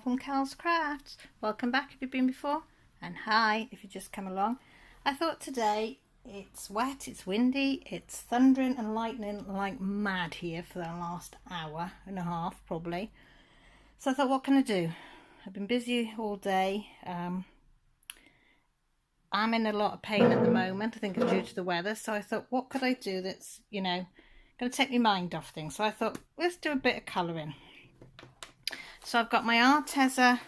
from Cal's Crafts. Welcome back if you've been before, and hi if you just come along. I thought today it's wet, it's windy, it's thundering and lightning like mad here for the last hour and a half probably. So I thought, what can I do? I've been busy all day. I'm in a lot of pain at the moment. I think it's due to the weather. So I thought, what could I do that's, going to take my mind off things? So I thought, let's do a bit of colouring. So I've got my Arteza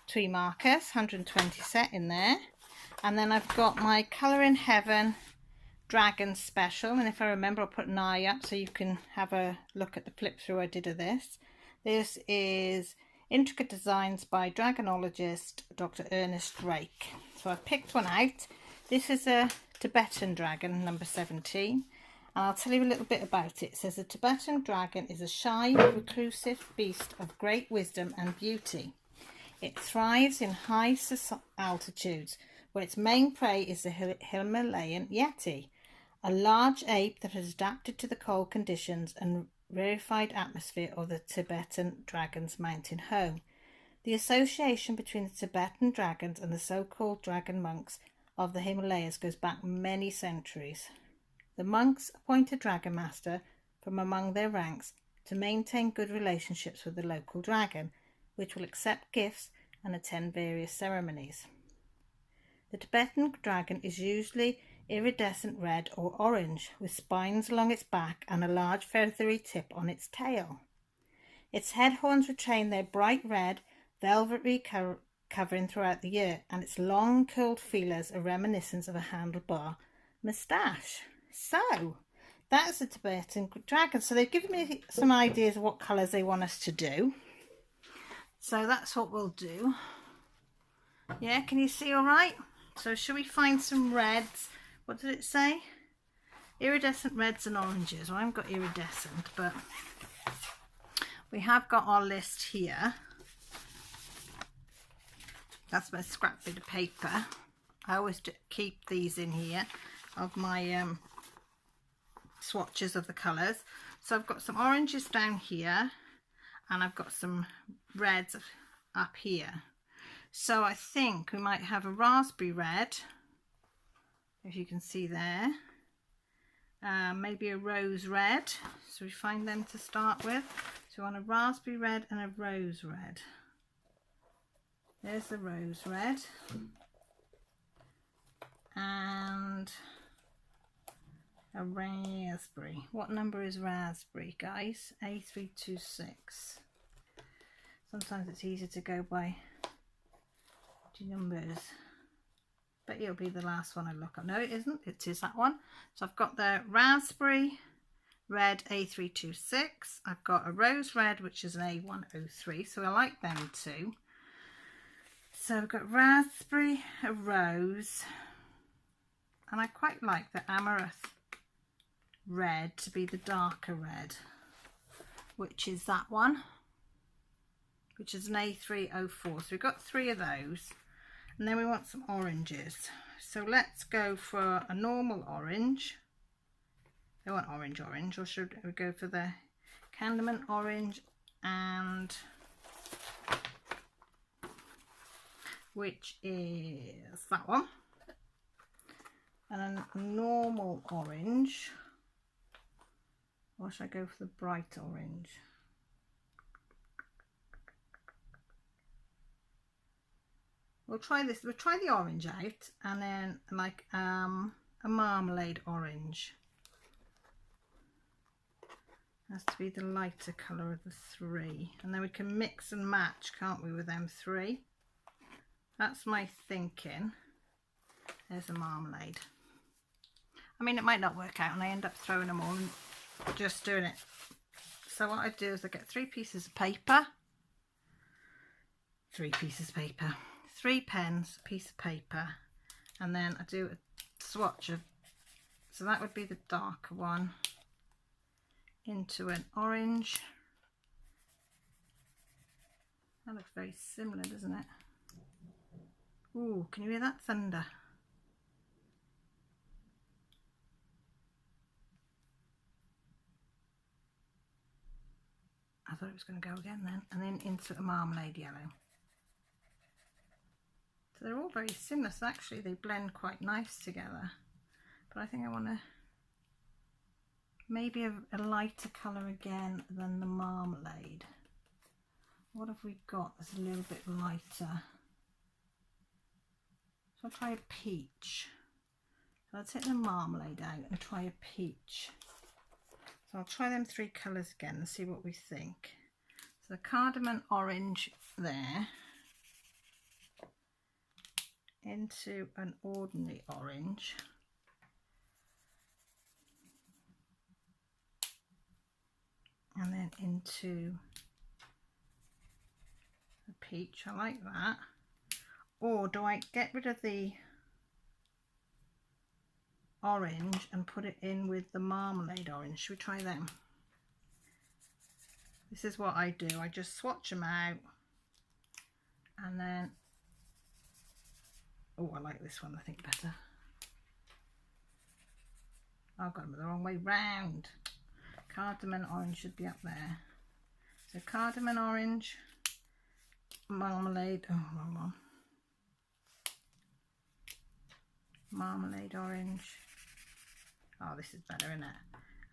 twimarkers, 120 set in there. And then I've got my Colour in Heaven Dragon Special. And if I remember, I'll put an eye up so you can have a look at the flip through I did of this. This is Intricate Designs by Dragonologist Dr. Ernest Drake. So I've picked one out. This is a Tibetan dragon, number 17. And I'll tell you a little bit about it. It says a Tibetan dragon is a shy, reclusive beast of great wisdom and beauty. It thrives in high altitudes, where its main prey is the Himalayan yeti, a large ape that has adapted to the cold conditions and rarefied atmosphere of the Tibetan dragon's mountain home. The association between the Tibetan dragons and the so-called dragon monks of the Himalayas goes back many centuries. The monks appoint a dragon master from among their ranks to maintain good relationships with the local dragon, which will accept gifts and attend various ceremonies. The Tibetan dragon is usually iridescent red or orange, with spines along its back and a large feathery tip on its tail. Its head horns retain their bright red, velvety covering throughout the year, and its long curled feelers are reminiscent of a handlebar moustache. So, that's a Tibetan dragon. So they've given me some ideas of what colours they want us to do. So that's what we'll do. Yeah, can you see all right? So shall we find some reds? What did it say? Iridescent reds and oranges. Well, I haven't got iridescent, but we have got our list here. That's my scrap bit of paper. I always keep these in here of my swatches of the colours. So I've got some oranges down here and I've got some reds up here. So I think we might have a raspberry red, if you can see there, maybe a rose red. So we find them to start with. So we want a raspberry red and a rose red. There's the rose red. And a raspberry. What number is raspberry, guys? A326. Sometimes it's easier to go by numbers, but it'll be the last one I look up. No, it isn't. It is that one. So I've got the raspberry red A326. I've got a rose red, which is an A103. So I like them too. So I've got raspberry, a rose, and I quite like the amaranth red to be the darker red, which is that one, which is an A304. So we've got 3 of those. And then we want some oranges. So let's go for a normal orange. I want orange, or should we go for the Candleman orange, and which is that one. And a normal orange. Or should I go for the bright orange? We'll try this. We'll try the orange out, and then like a marmalade orange. Has to be the lighter colour of the 3, and then we can mix and match, can't we, with them 3? That's my thinking. There's a marmalade. I mean, it might not work out, and I end up throwing them all and just doing it. So what I do is I get 3 pieces of paper. 3 pieces of paper. 3 pens, a piece of paper, and then I do a swatch of, so that would be the darker one, into an orange. That looks very similar, doesn't it? Ooh, can you hear that thunder? thought it was going to go again then. And then into a Marmalade Yellow. So they're all very similar, so actually they blend quite nice together. But I think I want to maybe a lighter colour again than the Marmalade. What have we got that's a little bit lighter? So I'll try a peach. So I'll take the Marmalade out and try a peach. So I'll try them 3 colours again and see what we think. So the cardamom orange there. Into an ordinary orange. And then into the peach. I like that. Or do I get rid of the orange and put it in with the Marmalade orange? Should we try them? This is what I do. I just swatch them out and then, oh, I like this one, I think, better. I've got them the wrong way round. Cardamom orange should be up there. So cardamom orange, marmalade, oh, wrong one. Marmalade orange. Oh, this is better, isn't it?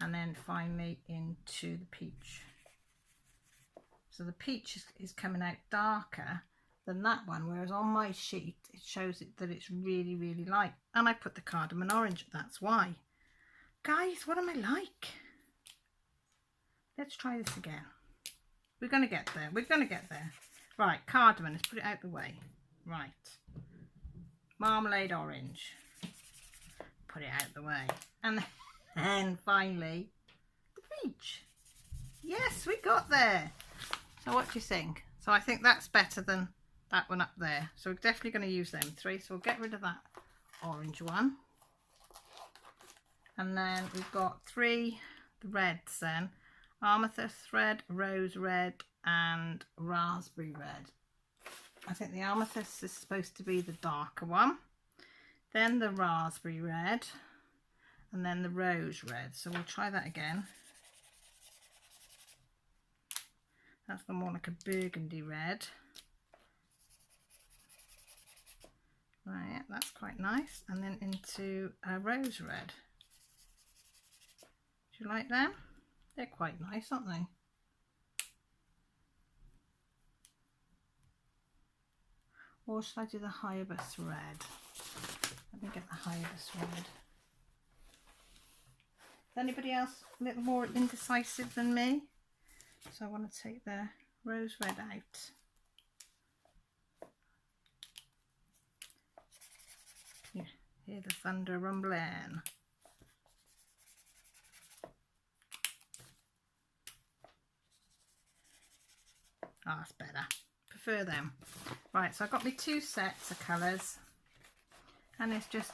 And then finally into the peach. So the peach is coming out darker than that one, whereas on my sheet it shows it that it's really, really light. And I put the cardamom orange, that's why. Guys, what am I like? Let's try this again. We're going to get there. We're going to get there. Right, cardamom. Let's put it out the way. Right. Marmalade orange. Put it out the way. And then finally, the peach. Yes, we got there. So what do you think? So I think that's better than that one up there. So we're definitely going to use them 3. So we'll get rid of that orange one. And then we've got 3 reds then. Amethyst red, rose red and raspberry red. I think the amethyst is supposed to be the darker one. Then the raspberry red and then the rose red. So we'll try that again. That's the more like a burgundy red. Right, that's quite nice. And then into a rose red. Do you like them? They're quite nice, aren't they? Or should I do the hibiscus red? Let me get the hibiscus red. Is anybody else a little more indecisive than me? So I want to take the rose red out. Yeah, hear the thunder rumbling. Oh, that's better. Prefer them. Right, so I've got my 2 sets of colours. And it's just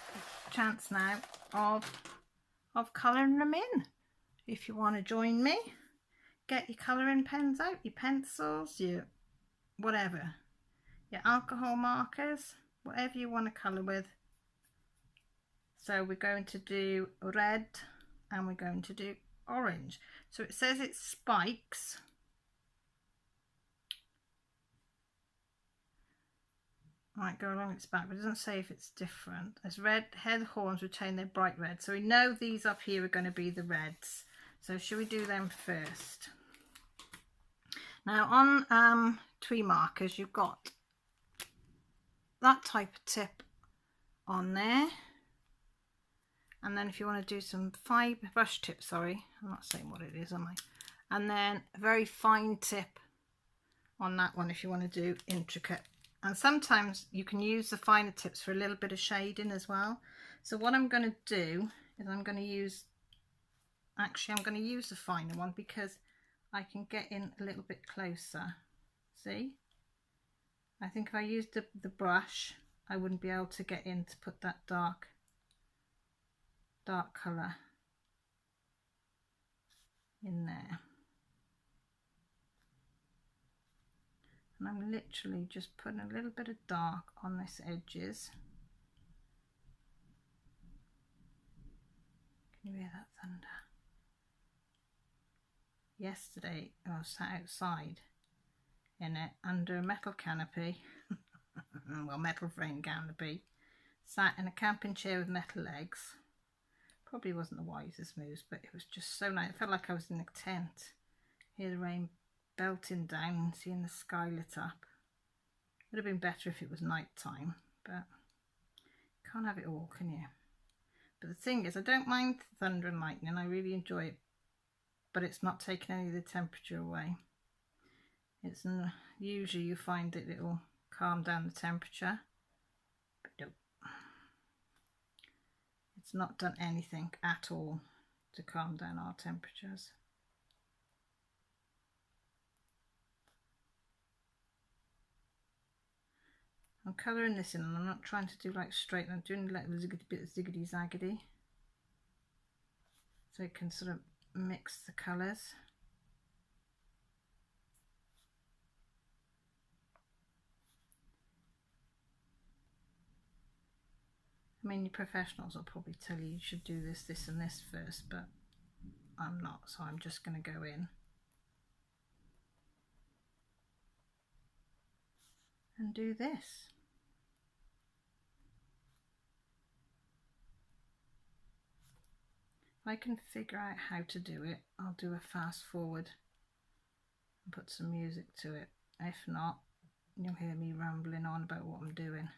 a chance now of colouring them in. If you want to join me, get your colouring pens out, your pencils, your whatever. Your alcohol markers, whatever you want to colour with. So we're going to do red and we're going to do orange. So it says it's spikes. Might go along its back, but it doesn't say if it's different. As red, head horns retain their bright red. So we know these up here are going to be the reds. So should we do them first? Now on twimarkers, you've got that type of tip on there. And then if you want to do some fine brush tip, sorry, I'm not saying what it is, am I? And then a very fine tip on that one if you want to do intricate. And sometimes you can use the finer tips for a little bit of shading as well. So what I'm going to do is I'm going to use the finer one because I can get in a little bit closer. See? I think if I used the brush, I wouldn't be able to get in to put that dark colour in there. And I'm literally just putting a little bit of dark on this edges. Can you hear that thunder? yesterday. I was sat outside in it under a metal canopy, well, metal frame canopy, sat in a camping chair with metal legs. Probably wasn't the wisest moves, but it was just so nice. It felt like I was in a tent. Hear the rain belting down and seeing the sky lit up. Would have been better if it was night time, but can't have it all, can you? But the thing is, I don't mind thunder and lightning. I really enjoy it, but it's not taking any of the temperature away. It's usually you find that it will calm down the temperature, but nope. It's not done anything at all to calm down our temperatures. I'm colouring this in, and I'm not trying to do like straight, I'm doing like a bit of ziggity zaggedy, so it can sort of mix the colours. I mean, your professionals will probably tell you should do this, this and this first, but I'm not, so I'm just going to go in and do this. If I can figure out how to do it, I'll do a fast forward and put some music to it. If not, you'll hear me rambling on about what I'm doing.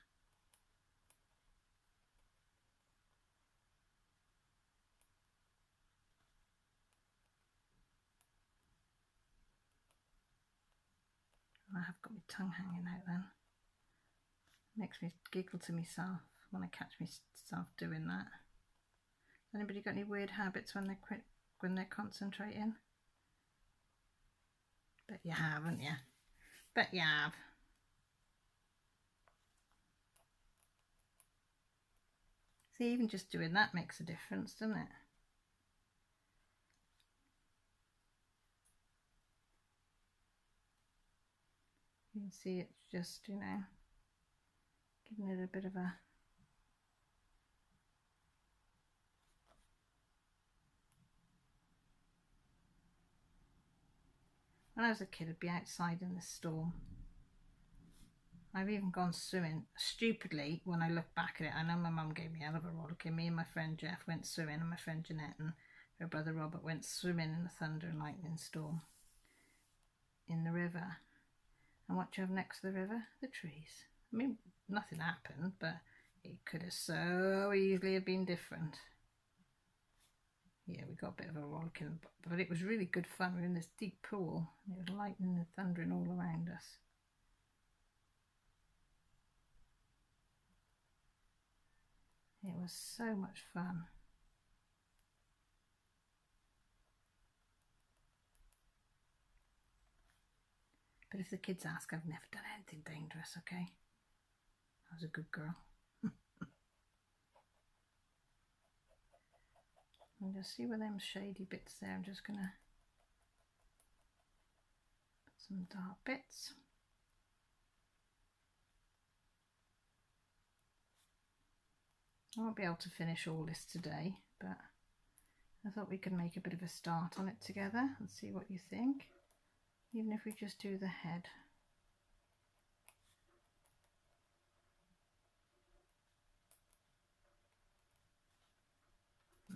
I have got my tongue hanging out then. Makes me giggle to myself when I catch myself doing that. Anybody got any weird habits when they're concentrating? Bet you have, haven't you? Bet you have. See, even just doing that makes a difference, doesn't it? You can see it's just, you know, giving it a bit of a when I was a kid, I'd be outside in the storm. I've even gone swimming stupidly when I look back at it. I know my mum gave me a hell of a rollicking. Me and my friend Jeff went swimming, and my friend Jeanette and her brother Robert went swimming in the thunder and lightning storm in the river. And what do you have next to the river? The trees. I mean, nothing happened, but it could have so easily have been different. Yeah, we got a bit of a rollicking, but it was really good fun. We were in this deep pool, and it was lightning and thundering all around us. It was so much fun. But if the kids ask, I've never done anything dangerous, okay? I was a good girl. And just see where them shady bits there. I'm just going to put some dark bits. I won't be able to finish all this today, but I thought we could make a bit of a start on it together and see what you think, even if we just do the head.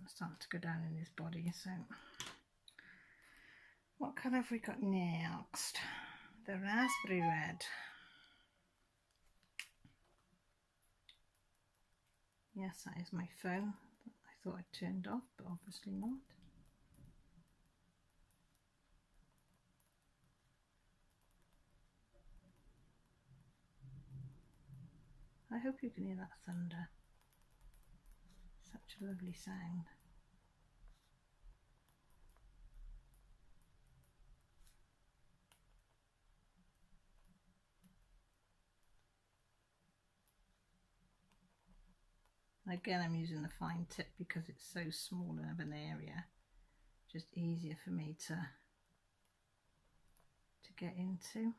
It's starting to go down in his body, so what colour have we got next? The raspberry red. Yes, that is my phone. I thought I turned off, but obviously not. I hope you can hear that thunder. Such a lovely sound. Again, I'm using the fine tip because it's so small of an area. Just easier for me to get into.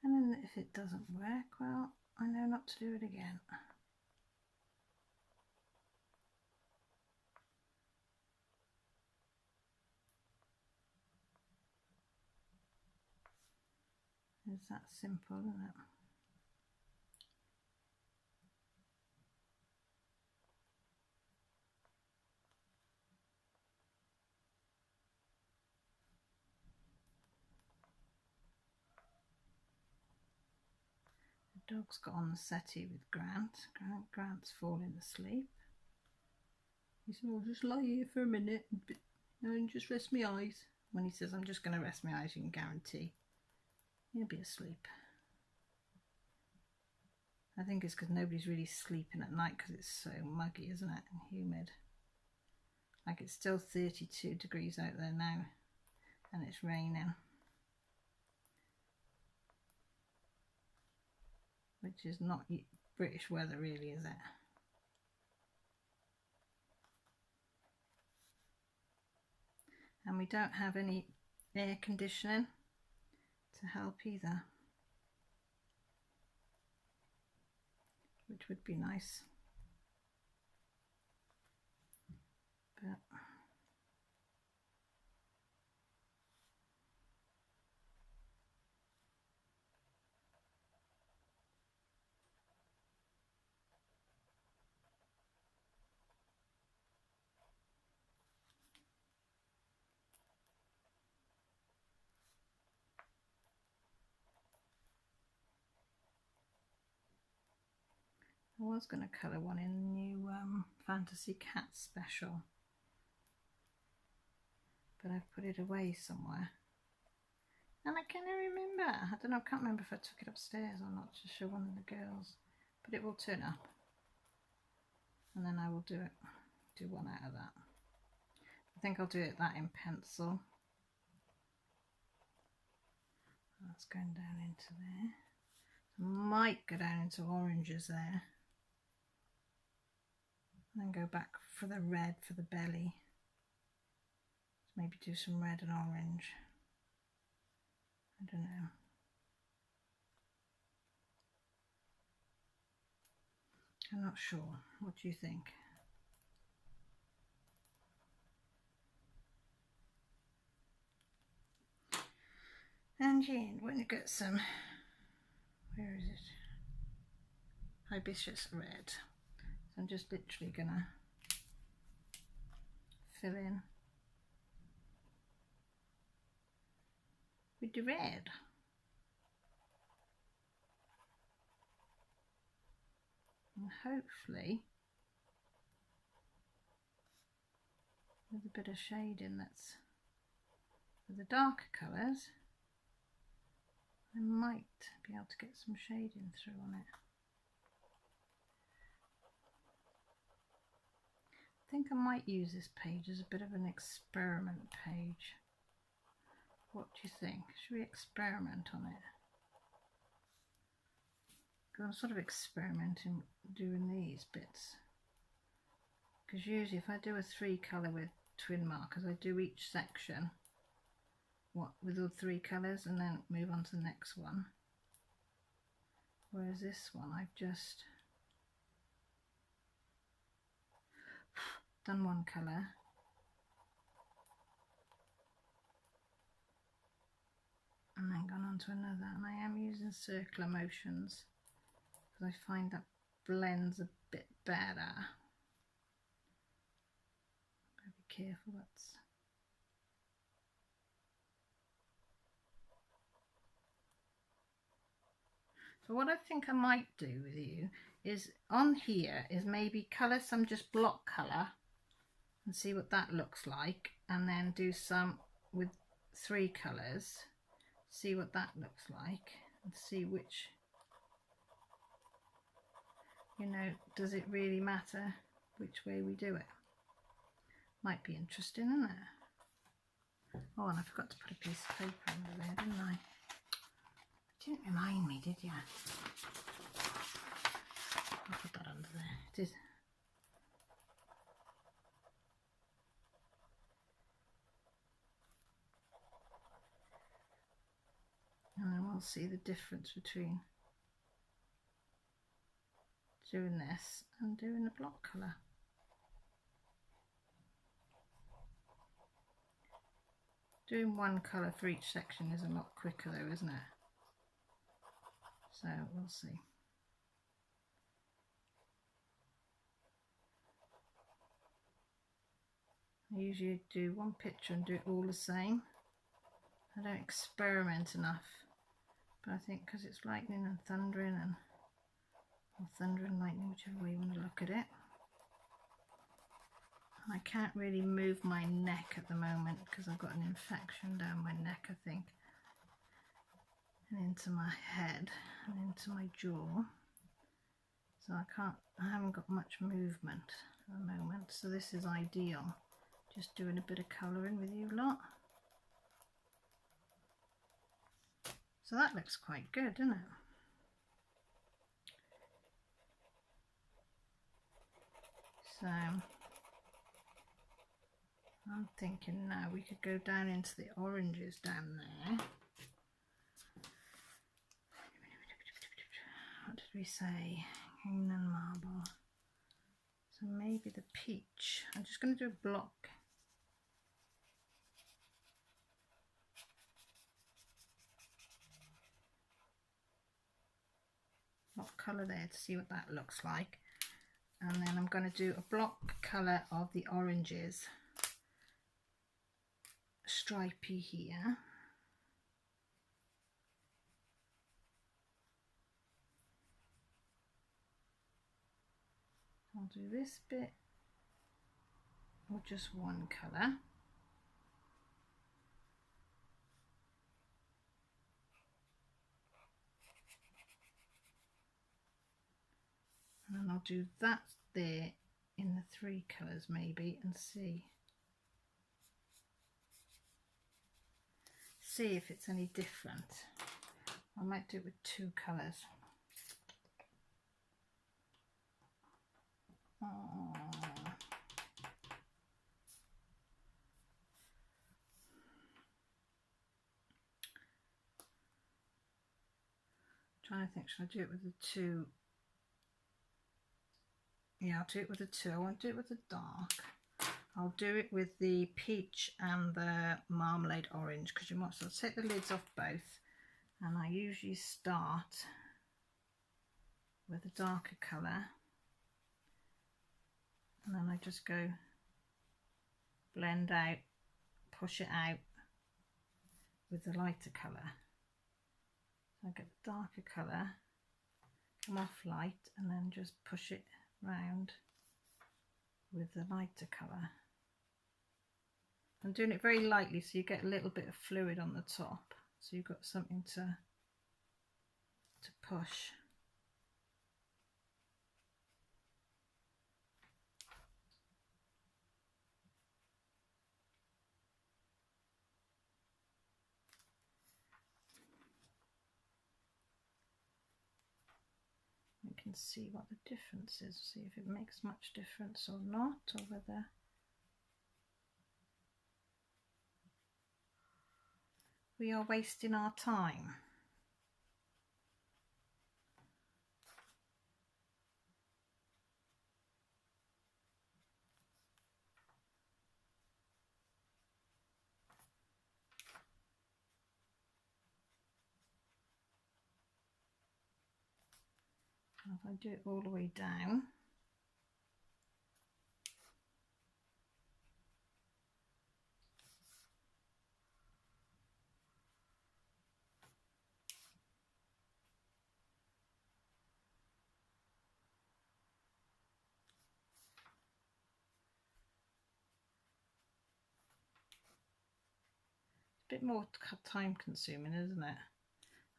And then if it doesn't work, well, I know not to do it again. It's that simple, isn't it? The dog's got on the settee with Grant. Grant's falling asleep. He said, "I'll just lie here for a minute and just rest my eyes." When he says, "I'm just going to rest my eyes," you can guarantee he'll be asleep. I think it's because nobody's really sleeping at night because it's so muggy, isn't it, and humid. Like, it's still 32 degrees out there now and it's raining, which is not British weather really, is it? And we don't have any air conditioning to help either, which would be nice. But I was going to colour one in the new Fantasy Cat special, but I've put it away somewhere and I can't remember. I don't know, I can't remember if I took it upstairs or not to show one of the girls, but it will turn up and then I will do one out of that. I think I'll do that in pencil. That's going down into there. Might go down into oranges there. And then go back for the red for the belly. Maybe do some red and orange. I don't know. I'm not sure. What do you think? And Jean, we're going to get some, where is it? Hibiscus red. So I'm just literally going to fill in with the red. And hopefully with a bit of shading that's for the darker colours, I might be able to get some shading through on it. I think I might use this page as a bit of an experiment page. What do you think? Should we experiment on it? Because I'm sort of experimenting doing these bits. Because usually if I do a 3 colour with twin markers, I do each section with all 3 colours and then move on to the next one. Whereas this one I've just done 1 colour and then gone on to another, and I am using circular motions because I find that blends a bit better. Gotta be careful, that's so what I think I might do with you is on here is maybe colour some just block colour and see what that looks like, and then do some with 3 colours, see what that looks like, and see which, you know, does it really matter which way we do it? Might be interesting, isn't it? Oh, and I forgot to put a piece of paper under there, didn't I? You didn't remind me, did you? I'll put that under there. It is. And then we'll you'll see the difference between doing this and doing the block colour. Doing one colour for each section is a lot quicker though, isn't it? So we'll see. I usually do one picture and do it all the same. I don't experiment enough, but I think because it's lightning and thundering, and or thunder and lightning, whichever way you want to look at it. I can't really move my neck at the moment because I've got an infection down my neck, I think, and into my head and into my jaw. So I haven't got much movement at the moment, so this is ideal. Just doing a bit of colouring with you lot. So that looks quite good, doesn't it? So I'm thinking now we could go down into the oranges down there. What did we say? Green and marble. So maybe the peach. I'm just going to do a block. Colour there to see what that looks like, and then I'm going to do a block colour of the oranges, stripy here. I'll do this bit or just one colour. And I'll do that there in the 3 colours maybe, and see if it's any different. I might do it with 2 colours. Trying to think, should I do it with the 2? Yeah, I'll do it with the 2. I won't do it with the dark. I'll do it with the peach and the marmalade orange, because you might as well take the lids off both. And I usually start with a darker colour, and then I just go blend out, push it out with the lighter colour. So I get the darker colour, come off light, and then just push it round with the lighter colour. I'm doing it very lightly so you get a little bit of fluid on the top, so you've got something to push. You can see what the difference is, see if it makes much difference or not, or whether we are wasting our time. If I do it all the way down, it's a bit more time consuming, isn't it?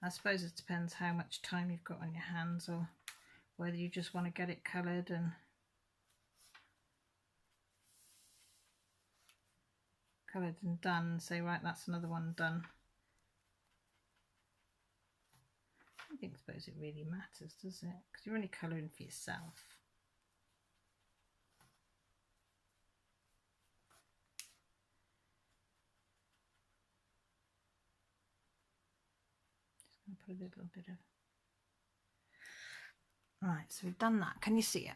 I suppose it depends how much time you've got on your hands, or whether you just want to get it coloured and done, and say, right, that's another one done. I don't suppose it really matters, does it? Because you're only colouring for yourself. Just I'll put a little bit of... Right, so we've done that. Can you see it?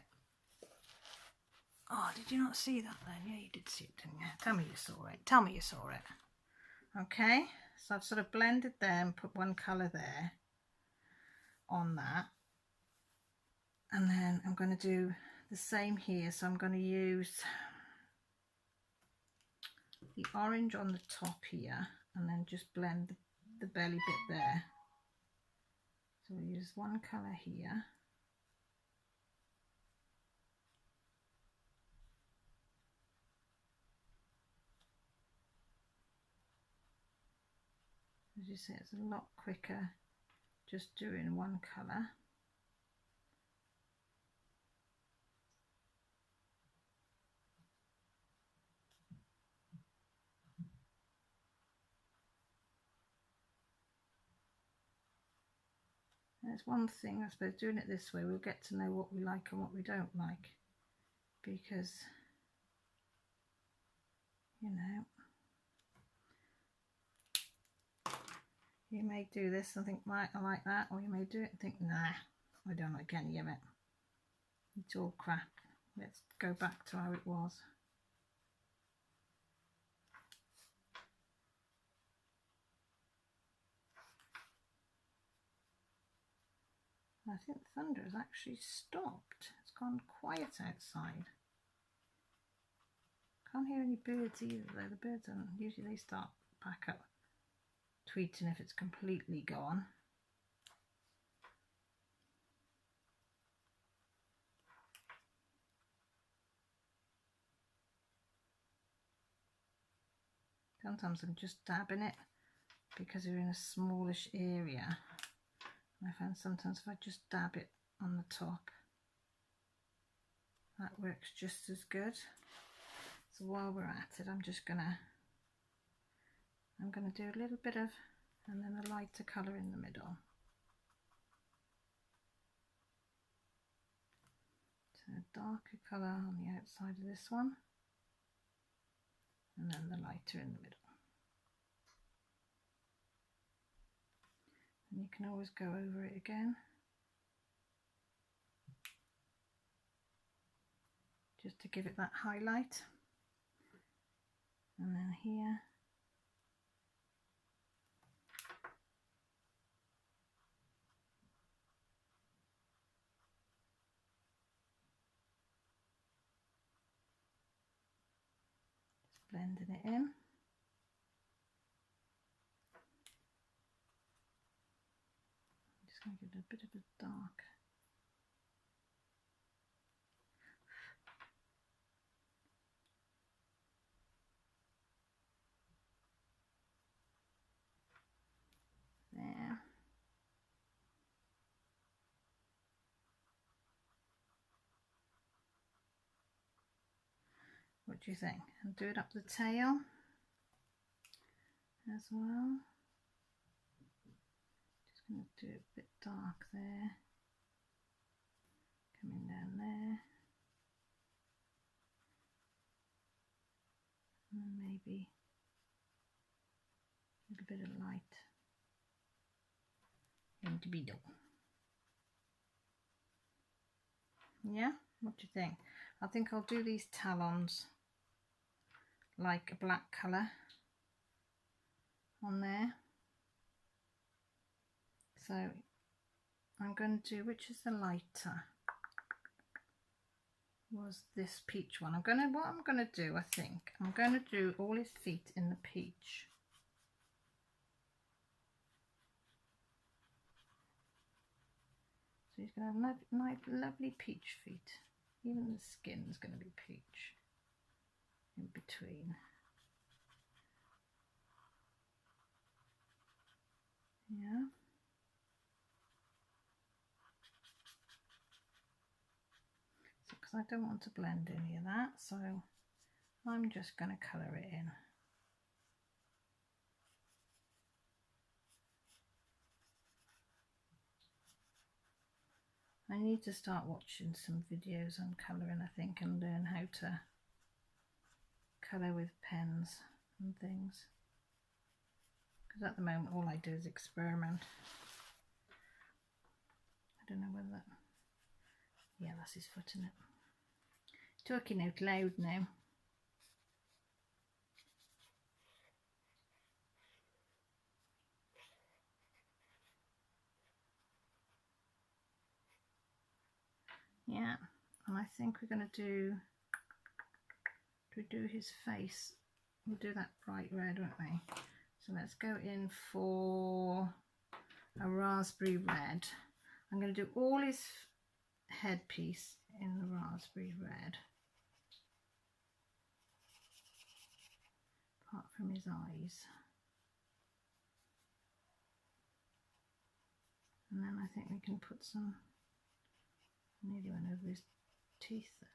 Oh, did you not see that then? Yeah, you did see it, didn't you? Tell me you saw it. Tell me you saw it. Okay, so I've sort of blended them, put one colour there on that. And then I'm going to do the same here. So I'm going to use the orange on the top here and then just blend the belly bit there. So we'll use one colour here. As you see, it's a lot quicker just doing one colour. There's one thing, I suppose, doing it this way, we'll get to know what we like and what we don't like, because, you know, you may do this and think, right, I like that, or you may do it and think, nah, I don't like any of it. It's all crap. Let's go back to how it was. I think the thunder has actually stopped. It's gone quiet outside. Can't hear any birds either though. The birds don't, usually they start back up tweeting if it's completely gone. Sometimes I'm just dabbing it because we're in a smallish area. I find sometimes if I just dab it on the top, that works just as good. So while we're at it, I'm gonna do a little bit of, and then a lighter colour in the middle. So a darker colour on the outside of this one, and then the lighter in the middle. And you can always go over it again, just to give it that highlight. And then here, just blending it in. Just going to give it a bit of a dark. There. What do you think? And do it up the tail as well. Just going to do it a bit dark there. Coming down there. And maybe a little bit of light in the middle. Yeah, what do you think? I think I'll do these talons like a black colour on there. So I'm going to do, which is the lighter? Was this peach one. What I'm going to do, I think, I'm going to do all his feet in the peach. So he's going to have nice, lovely peach feet. Even the skin's going to be peach in between. Yeah. Because I don't want to blend any of that, so I'm just going to colour it in. I need to start watching some videos on colouring, I think, and learn how to colour with pens and things. Because at the moment all I do is experiment. don't know whether that, yeah, that's his foot in it. Talking out loud now. Yeah, and I think we're going to do his face. We'll do that bright red, won't we? So let's go in for a raspberry red. I'm going to do all his headpiece in the raspberry red, apart from his eyes. And then I think we can put some, nearly went over his teeth there.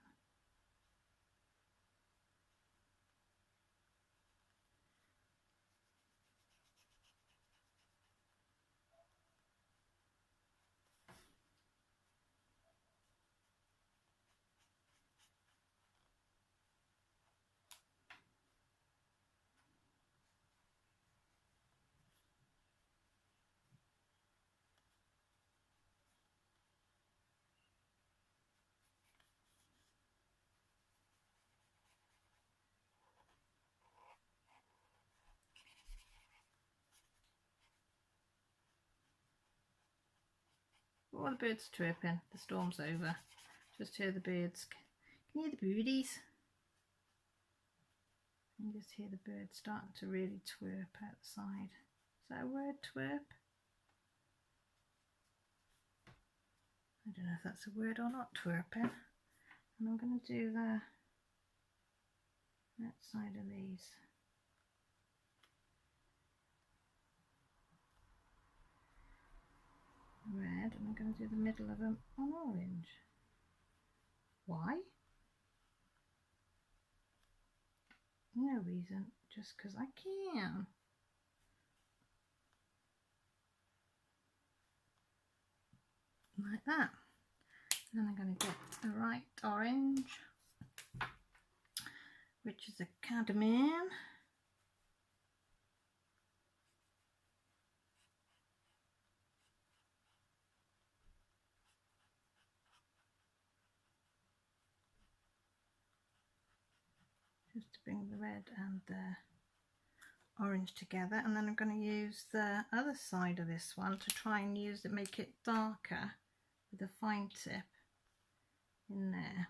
Oh, the birds chirping. The storm's over. Just hear the birds. Can you hear the birdies? You can just hear the birds starting to really twerp outside. Is that a word, twerp? I don't know if that's a word or not, twerping. And I'm going to do the outside of these. Red, and I'm going to do the middle of them on orange. Why? No reason, just because I can. Like that. And then I'm going to get the right orange, which is a cadmium. Just to bring the red and the orange together, and then I'm going to use the other side of this one to try and use it, make it darker with a fine tip in there.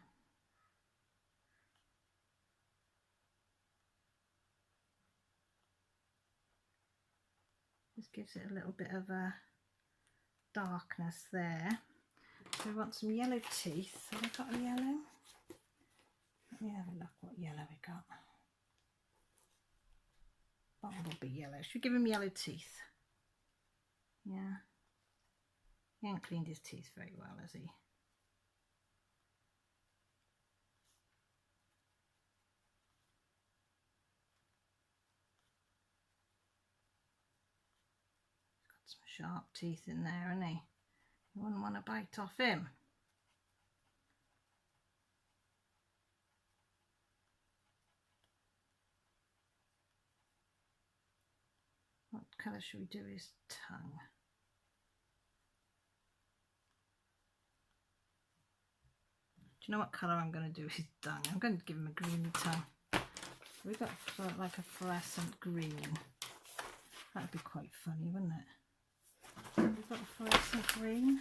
Just gives it a little bit of a darkness there. So we want some yellow teeth. Have we got a yellow? Let me have a look what yellow we got. Bumblebee yellow. Should we give him yellow teeth? Yeah. He hasn't cleaned his teeth very well, has he? Got some sharp teeth in there, hasn't he? You wouldn't want to bite off him. What colour should we do his tongue? Do you know what colour I'm going to do his tongue? I'm going to give him a green tongue. We've got like a fluorescent green. That would be quite funny, wouldn't it? We've got a fluorescent green.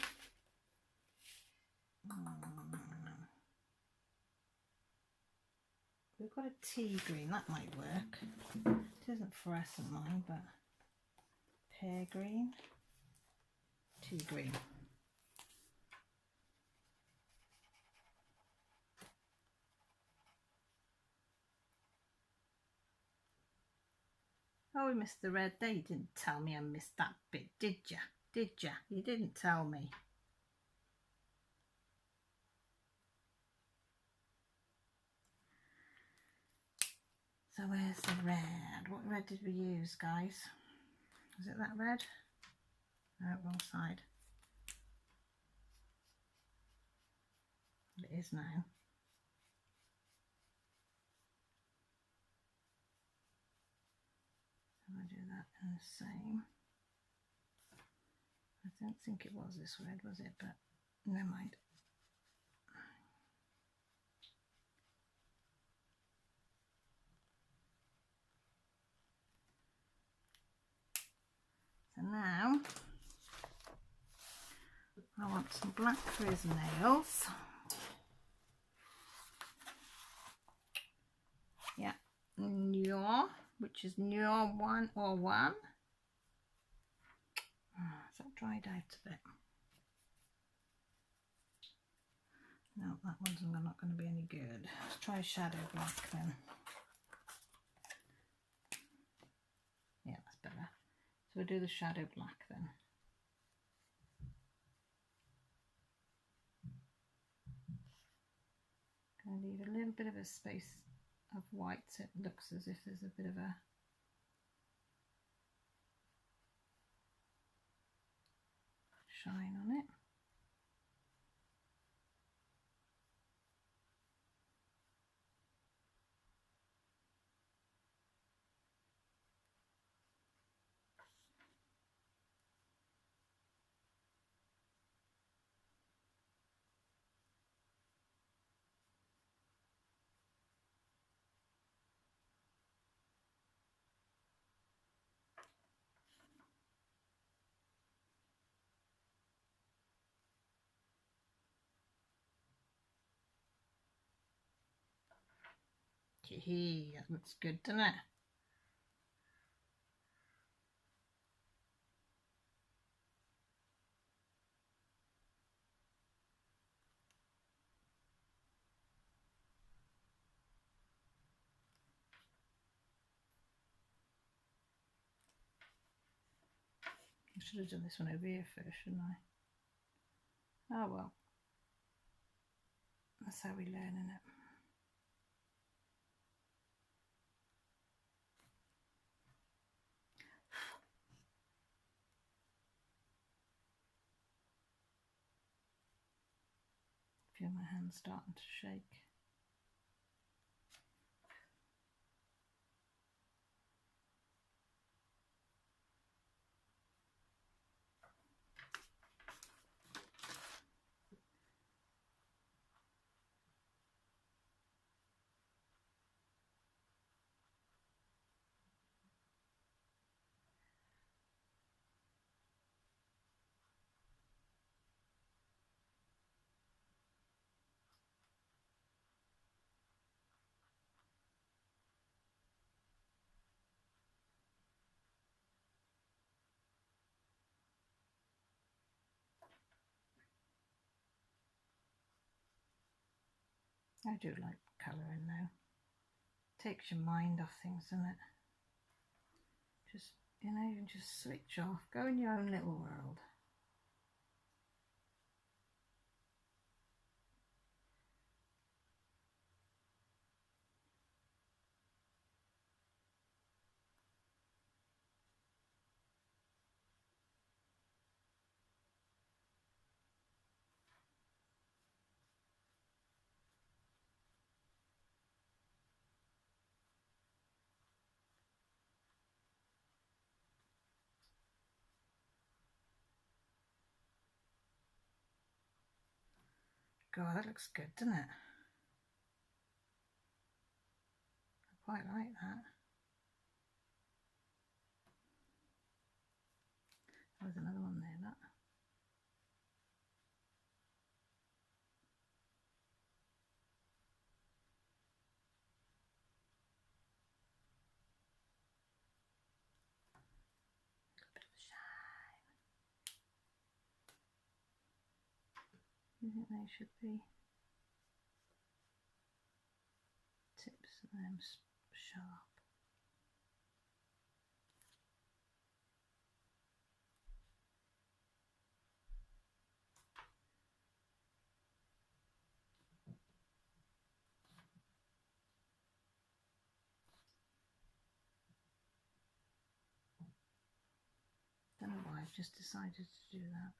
We've got a tea green. That might work. It isn't fluorescent mine, but pear green, tea green. Oh, we missed the red there. You didn't tell me I missed that bit, did ya? Did ya? You didn't tell me. So where's the red? What red did we use, guys? Is it that red? No, wrong side. It is now. I do that in the same. I don't think it was this red, was it? But Never mind. So now I want some black for his nails. Yeah, Nyor, which is Nyor 101. Is that dried out a bit? No, that one's not going to be any good. Let's try shadow black then. Yeah, that's better. So we'll do the shadow black then. Going to leave a little bit of a space of white so it looks as if there's a bit of a shine on it. Gee, that looks good, doesn't it? I should have done this one over here first, shouldn't I? Oh well. That's how we learn, isn't it? Feel my hands starting to shake. I do like colouring though. Takes your mind off things, doesn't it? Just, you know, you can just switch off, go in your own little world. God, that looks good, doesn't it? I quite like that. There's another one there, look. A bit of shine. You think they should be tips of them sharp? Don't know why I've just decided to do that.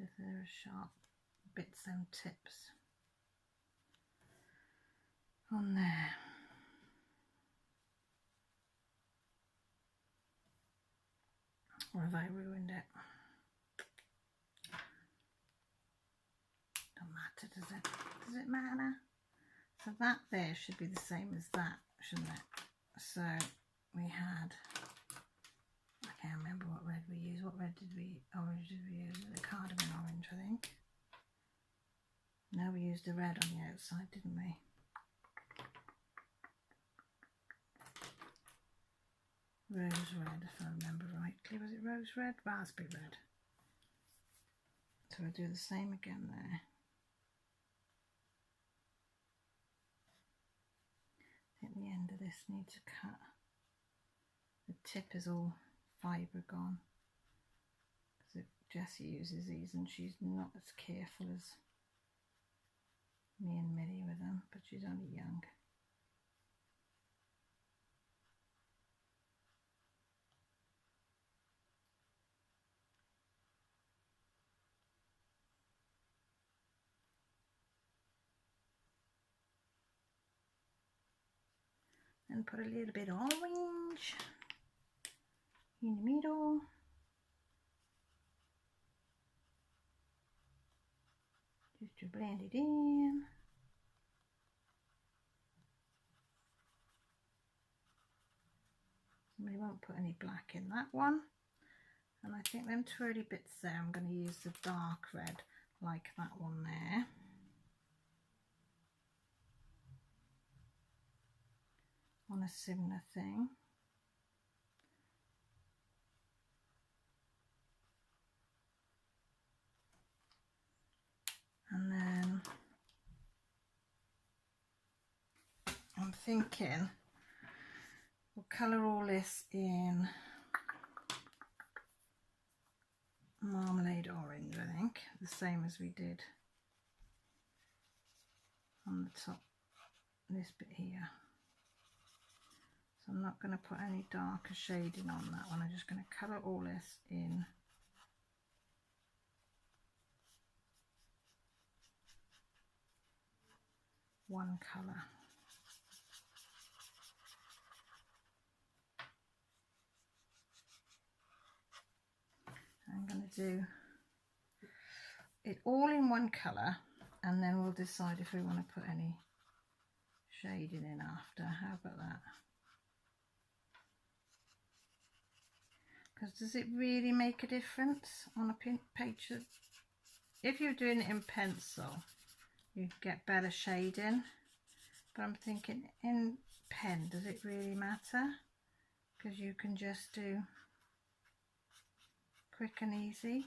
If there are sharp bits and tips on there. Or have I ruined it? Don't matter, does it? Does it matter? So that there should be the same as that, shouldn't it? So we had, I can't remember what red we used. What red did we, orange did we use? The cardamom orange, I think. No, we used the red on the outside, didn't we? Rose red, if I remember rightly. Was it rose red? Raspberry red. So we'll do the same again there. I think the end of this needs a cut. The tip is all fibre gone. Because Jessie uses these and she's not as careful as me and Millie with them, but she's only young. And put a little bit of orange in the middle. Just to blend it in. We won't put any black in that one. And I think them twirly bits there, I'm going to use the dark red like that one there. On a similar thing. And then I'm thinking we'll colour all this in marmalade orange, I think, the same as we did on the top, this bit here. So I'm not going to put any darker shading on that one, I'm just going to colour all this in one colour. I'm going to do it all in one colour and then we'll decide if we want to put any shading in after. How about that? Because does it really make a difference on a page? If you're doing it in pencil, you get better shading. But I'm thinking in pen, does it really matter? Because you can just do quick and easy.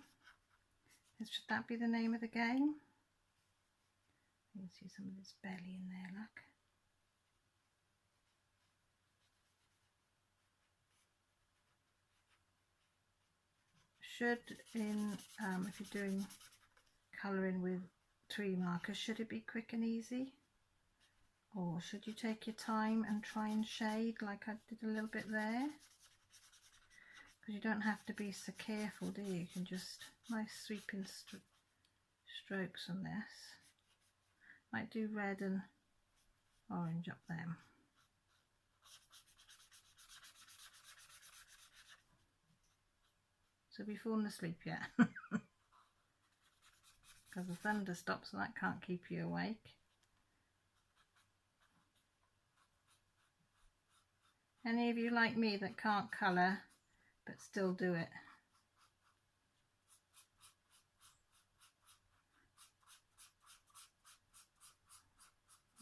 Should that be the name of the game? You can see some of this belly in there, look. Should if you're doing colouring with twimarkers, should it be quick and easy? Or should you take your time and try and shade like I did a little bit there? Because you don't have to be so careful, do you? You can just nice sweeping strokes on this. Might do red and orange up them. So have you fallen asleep yet? Because the thunder stops and that can't keep you awake. Any of you like me that can't colour but still do it?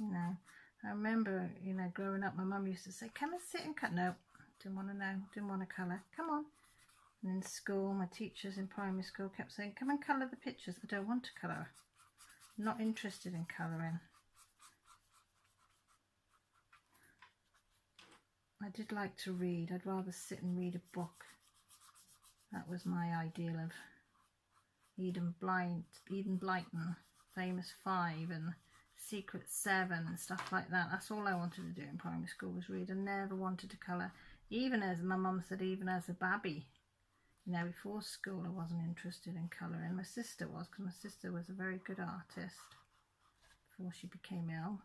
You know, I remember, you know, growing up, my mum used to say, come and sit and cut. No, didn't want to know, didn't want to colour. Come on. And in school, my teachers in primary school kept saying, come and colour the pictures. I don't want to colour. I'm not interested in colouring. I did like to read. I'd rather sit and read a book. That was my ideal of Eden Blyton, Famous Five and Secret Seven and stuff like that. That's all I wanted to do in primary school was read. I never wanted to colour. Even as my mum said, even as a babby. You know, before school I wasn't interested in colouring. My sister was, because my sister was a very good artist before she became ill.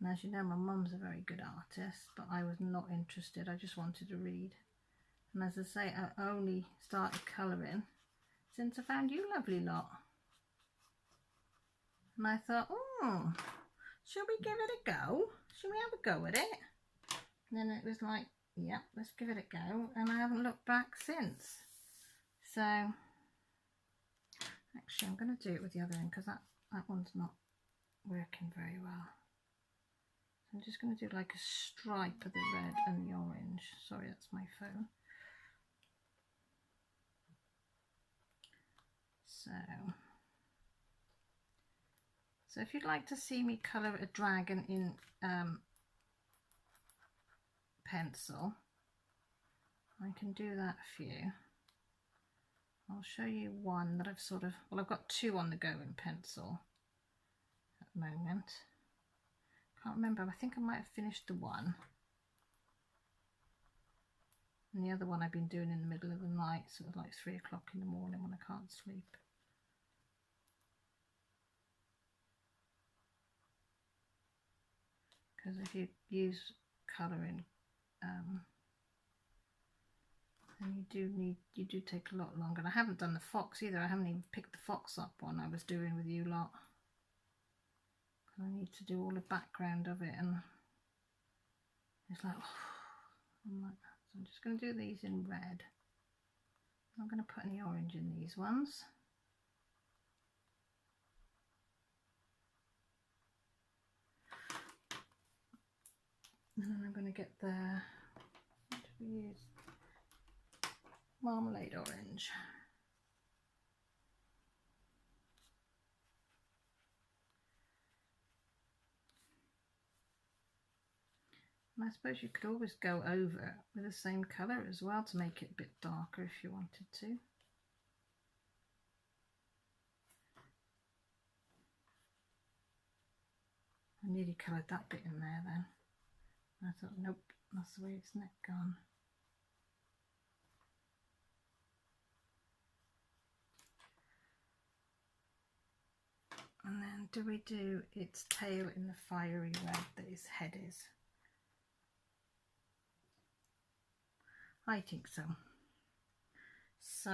And as you know, my mum's a very good artist, but I was not interested. I just wanted to read. And as I say, I only started colouring since I found you lovely lot. And I thought, oh, should we give it a go? Should we have a go at it? And then it was like, yeah, let's give it a go. And I haven't looked back since. So, actually, I'm going to do it with the other end because that one's not working very well. So I'm just going to do like a stripe of the red and the orange. Sorry, that's my phone. So if you'd like to see me colour a dragon in pencil, I can do that for you. I'll show you one that I've sort of, well, I've got two on the go in pencil at the moment. Can't remember, I think I might have finished the one. And the other one I've been doing in the middle of the night, sort of like 3 o'clock in the morning when I can't sleep. Because if you use colouring, then you do take a lot longer. And I haven't done the fox either. I haven't even picked the fox up one I was doing with you lot. I need to do all the background of it, and it's like, oh, I'm like that. So I'm just going to do these in red. I'm not going to put any orange in these ones. And then I'm going to get the, what did we use? Marmalade orange. And I suppose you could always go over with the same colour as well to make it a bit darker if you wanted to. I nearly coloured that bit in there then. I thought, nope, that's the way its neck gone. And then do we do its tail in the fiery red that its head is? I think so. So,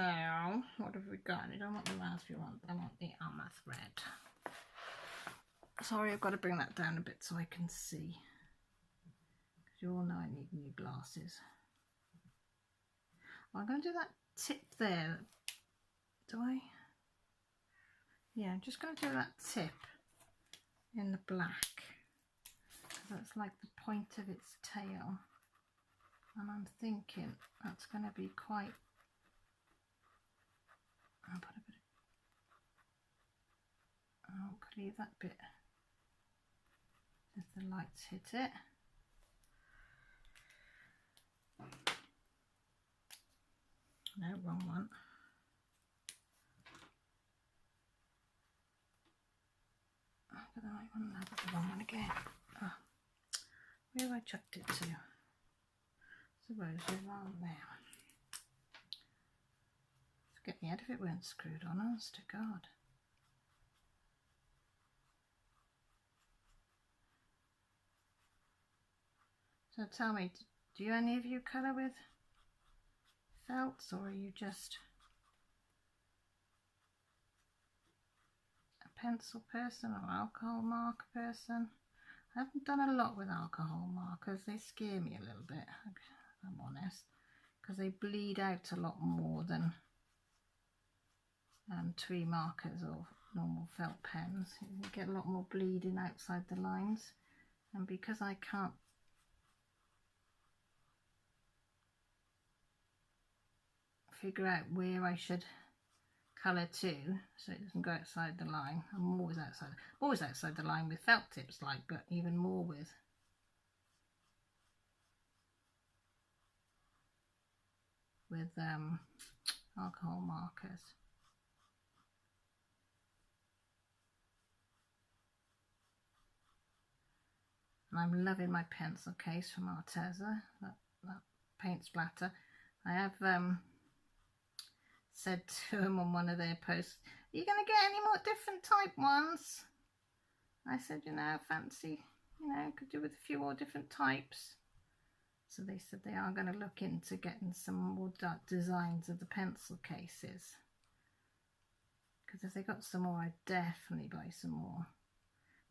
what have we got? I don't want the raspberry one, I want the amaranth red. Sorry, I've got to bring that down a bit so I can see. Because you all know I need new glasses. Well, I'm going to do that tip there. Do I? Yeah, I'm just going to do that tip in the black. That's like the point of its tail. And I'm thinking that's going to be quite... I'll put a bit of... I'll leave that bit if the lights hit it. No, wrong one. I've got the right one, I've got the wrong one again. Oh, where have I chucked it to? Suppose we're around there. Let's get the head if it weren't screwed on, honest to God. So tell me, do any of you colour with felts, or are you just a pencil person or alcohol marker person? I haven't done a lot with alcohol markers. They scare me a little bit, I'm honest, because they bleed out a lot more than twimarkers or normal felt pens. You get a lot more bleeding outside the lines, and because I can't figure out where I should colour to so it doesn't go outside the line, I'm always outside the line with felt tips, like, but even more with alcohol markers. And I'm loving my pencil case from Arteza, that paint splatter. I have said to him on one of their posts, are you going to get any more different type ones? I said, you know, fancy, you know, could do with a few more different types. So they said they are going to look into getting some more designs of the pencil cases. Because if they got some more, I'd definitely buy some more.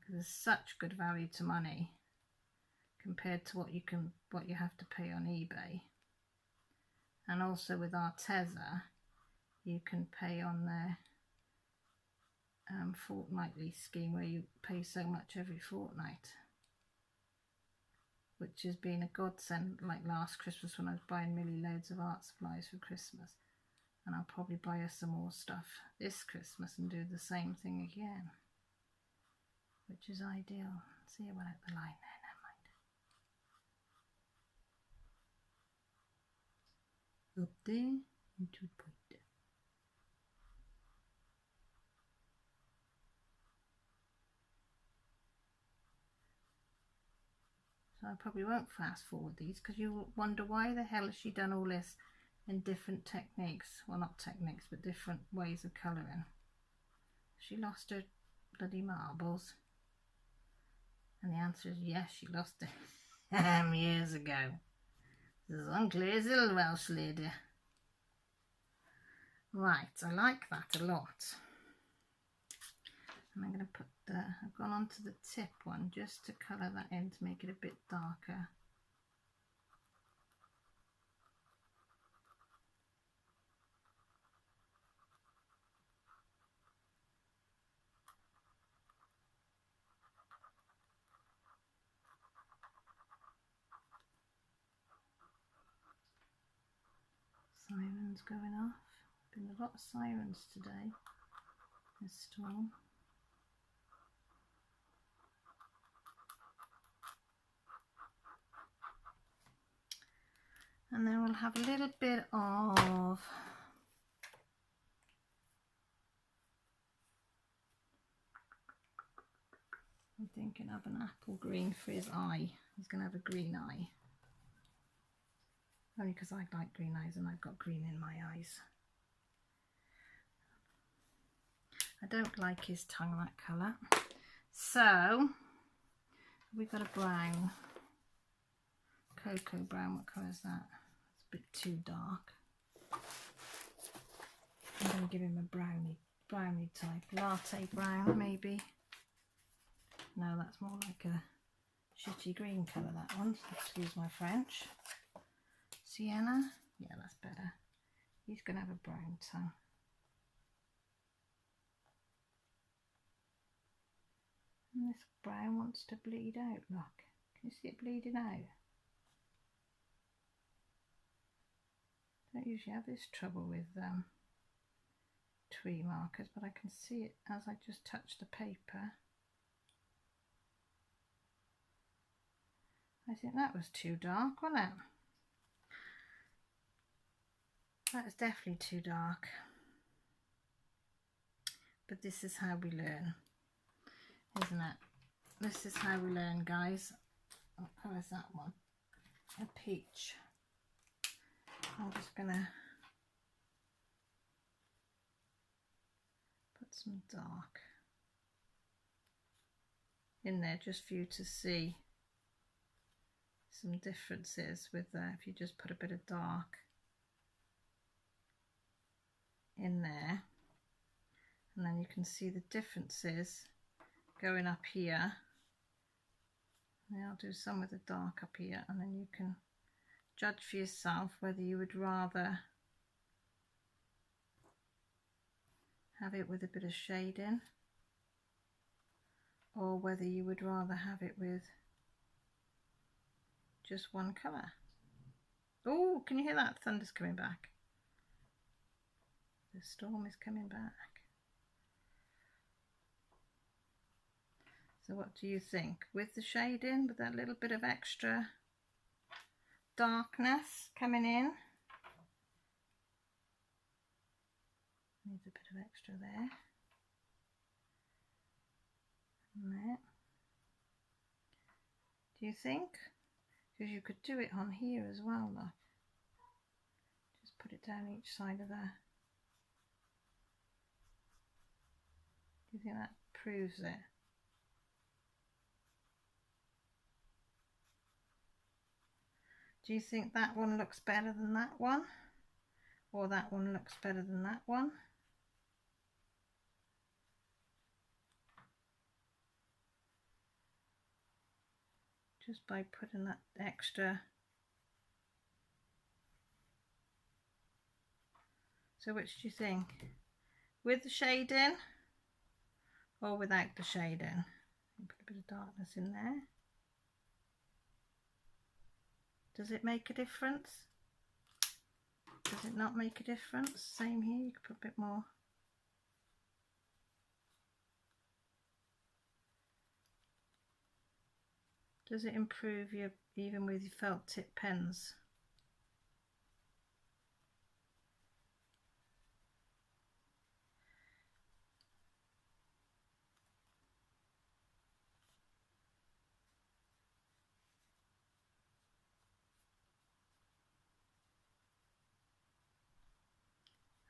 Because there's such good value to money compared to what you have to pay on eBay. And also with Arteza, you can pay on their fortnightly scheme where you pay so much every fortnight, which has been a godsend. Like last Christmas when I was buying Millie loads of art supplies for Christmas, and I'll probably buy her some more stuff this Christmas and do the same thing again, which is ideal. See, I went out the line there, never mind. Up there into the point. So I probably won't fast forward these because you'll wonder why the hell has she done all this in different techniques. Well, not techniques, but different ways of colouring. She lost her bloody marbles. And the answer is yes, she lost it years ago. This is Unclear's little Welsh lady. Right, I like that a lot. And I'm going to put I've gone on to the tip one just to colour that in to make it a bit darker. Sirens going off. Been a lot of sirens today. This storm. And then we'll have a little bit of I'm thinking of an apple green for his eye. He's going to have a green eye. Only because I like green eyes and I've got green in my eyes. I don't like his tongue that colour. So we've got a brown. Cocoa brown, what colour is that? It's a bit too dark. I'm going to give him a brownie type. Latte brown maybe. No, that's more like a shitty green colour, that one. Excuse my French. Sienna? Yeah, that's better. He's going to have a brown tongue. And this brown wants to bleed out, look. Can you see it bleeding out? Don't usually have this trouble with twimarkers, but I can see it as I just touch the paper. I think that was too dark, wasn't it? That is definitely too dark. But this is how we learn, isn't it? This is how we learn, guys. What colour is that one? A peach. I'm just gonna put some dark in there just for you to see some differences with if you just put a bit of dark in there, and then you can see the differences going up here. Now I'll do some with the dark up here, and then you can judge for yourself whether you would rather have it with a bit of shading or whether you would rather have it with just one colour. Oh, can you hear that? Thunder's coming back. The storm is coming back. So what do you think? With the shading, with that little bit of extra darkness coming in. Needs a bit of extra there. And there. Do you think? Because you could do it on here as well, look. Just put it down each side of there. Do you think that proves it? Do you think that one looks better than that one? Or that one looks better than that one? Just by putting that extra. So which do you think? With the shading or without the shading? Put a bit of darkness in there. Does it make a difference? Does it not make a difference? Same here, you could put a bit more. Does it improve your, even with your felt tip pens?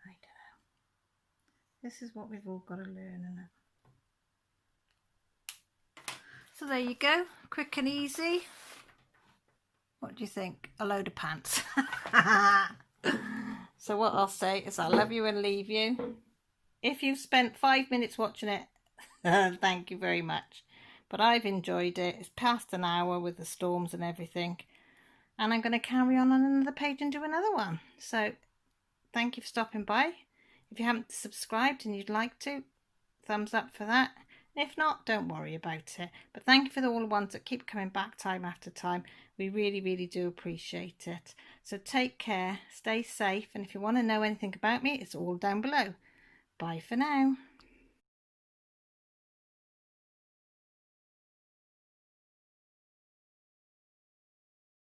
I don't know. This is what we've all got to learn, isn't it? So there you go, quick and easy. What do you think? A load of pants. So what I'll say is I love you and leave you. If you've spent 5 minutes watching it, thank you very much. But I've enjoyed it. It's past an hour with the storms and everything. And I'm going to carry on another page and do another one. So thank you for stopping by. If you haven't subscribed and you'd like to, thumbs up for that. If not, don't worry about it. But thank you for all the ones that keep coming back time after time. We really, really do appreciate it. So take care, stay safe, and if you want to know anything about me, it's all down below. Bye for now.